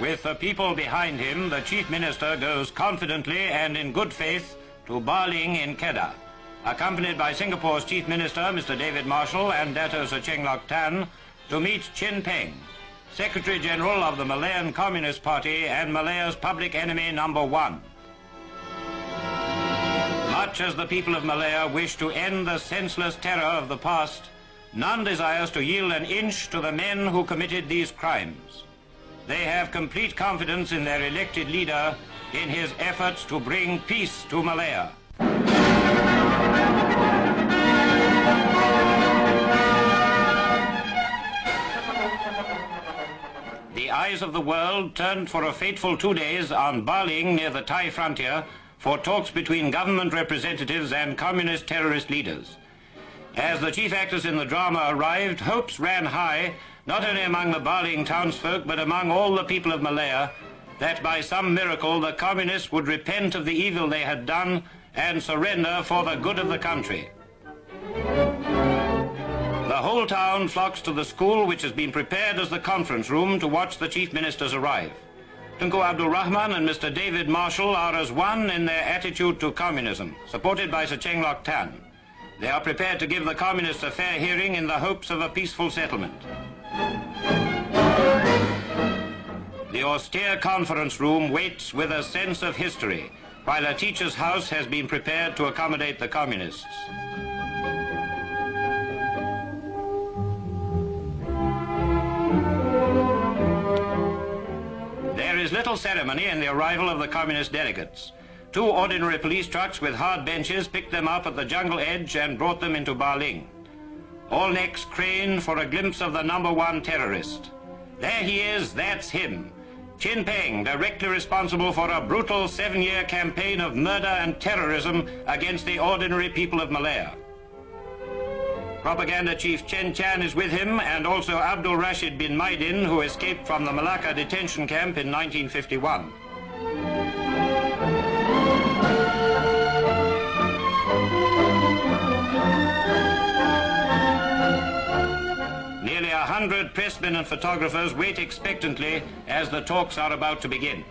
With the people behind him, the Chief Minister goes confidently and in good faith to Baling in Kedah, accompanied by Singapore's Chief Minister, Mr. David Marshall, and Dato Sir Cheng Lock Tan, to meet Chin Peng, Secretary General of the Malayan Communist Party and Malaya's public enemy number one. Much as the people of Malaya wish to end the senseless terror of the past, none desires to yield an inch to the men who committed these crimes. They have complete confidence in their elected leader in his efforts to bring peace to Malaya. The eyes of the world turned for a fateful 2 days on Baling near the Thai frontier for talks between government representatives and communist terrorist leaders. As the chief actors in the drama arrived, hopes ran high, not only among the Baling townsfolk, but among all the people of Malaya, that by some miracle the communists would repent of the evil they had done and surrender for the good of the country. The whole town flocks to the school, which has been prepared as the conference room to watch the chief ministers arrive. Tunku Abdul Rahman and Mr. David Marshall are as one in their attitude to communism, supported by Sir Cheng Lock Tan. They are prepared to give the communists a fair hearing in the hopes of a peaceful settlement. The austere conference room waits with a sense of history, while a teacher's house has been prepared to accommodate the communists. There is little ceremony in the arrival of the communist delegates. 2 ordinary police trucks with hard benches picked them up at the jungle edge and brought them into Baling. All necks craned for a glimpse of the number one terrorist. There he is, that's him. Chin Peng, directly responsible for a brutal 7-year campaign of murder and terrorism against the ordinary people of Malaya. Propaganda Chief Chen Chan is with him, and also Abdul Rashid bin Maidin, who escaped from the Malacca detention camp in 1951. Nearly 100 pressmen and photographers wait expectantly as the talks are about to begin.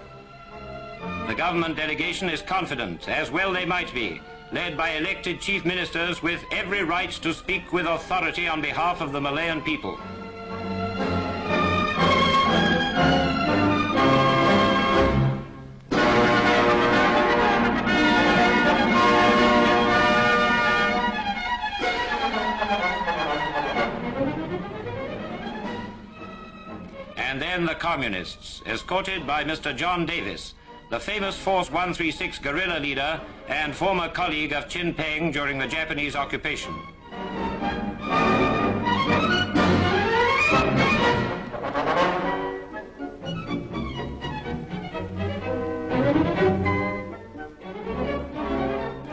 The government delegation is confident, as well they might be, led by elected chief ministers with every right to speak with authority on behalf of the Malayan people. And then the communists, escorted by Mr. John Davis, the famous Force 136 guerrilla leader and former colleague of Chin Peng during the Japanese occupation.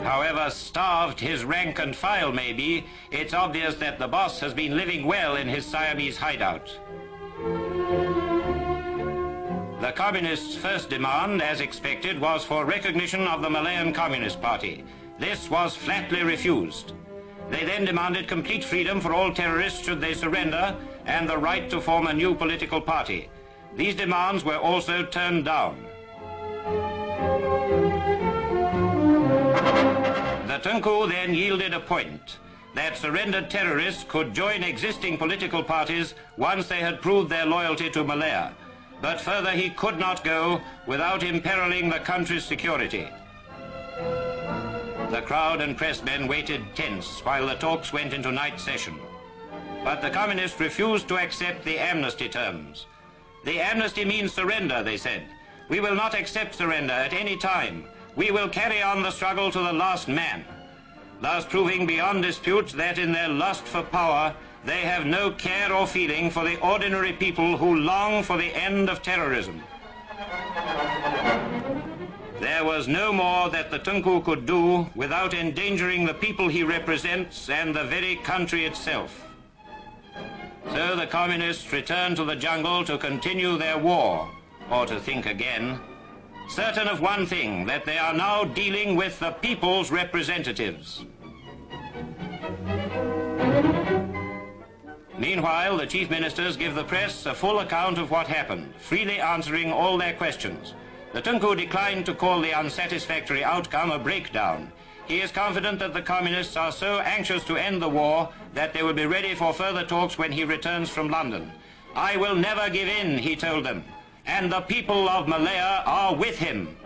However starved his rank and file may be, it's obvious that the boss has been living well in his Siamese hideout. The communists' first demand, as expected, was for recognition of the Malayan Communist Party. This was flatly refused. They then demanded complete freedom for all terrorists should they surrender, and the right to form a new political party. These demands were also turned down. The Tunku then yielded a point that surrendered terrorists could join existing political parties once they had proved their loyalty to Malaya. But further he could not go without imperiling the country's security. The crowd and pressmen waited tense while the talks went into night session. But the communists refused to accept the amnesty terms. The amnesty means surrender, they said. We will not accept surrender at any time. We will carry on the struggle to the last man. Thus proving beyond dispute that in their lust for power, they have no care or feeling for the ordinary people who long for the end of terrorism. There was no more that the Tunku could do without endangering the people he represents and the very country itself. So the communists returned to the jungle to continue their war, or to think again, certain of one thing, that they are now dealing with the people's representatives. Meanwhile, the chief ministers give the press a full account of what happened, freely answering all their questions. The Tunku declined to call the unsatisfactory outcome a breakdown. He is confident that the communists are so anxious to end the war that they will be ready for further talks when he returns from London. I will never give in, he told them, and the people of Malaya are with him.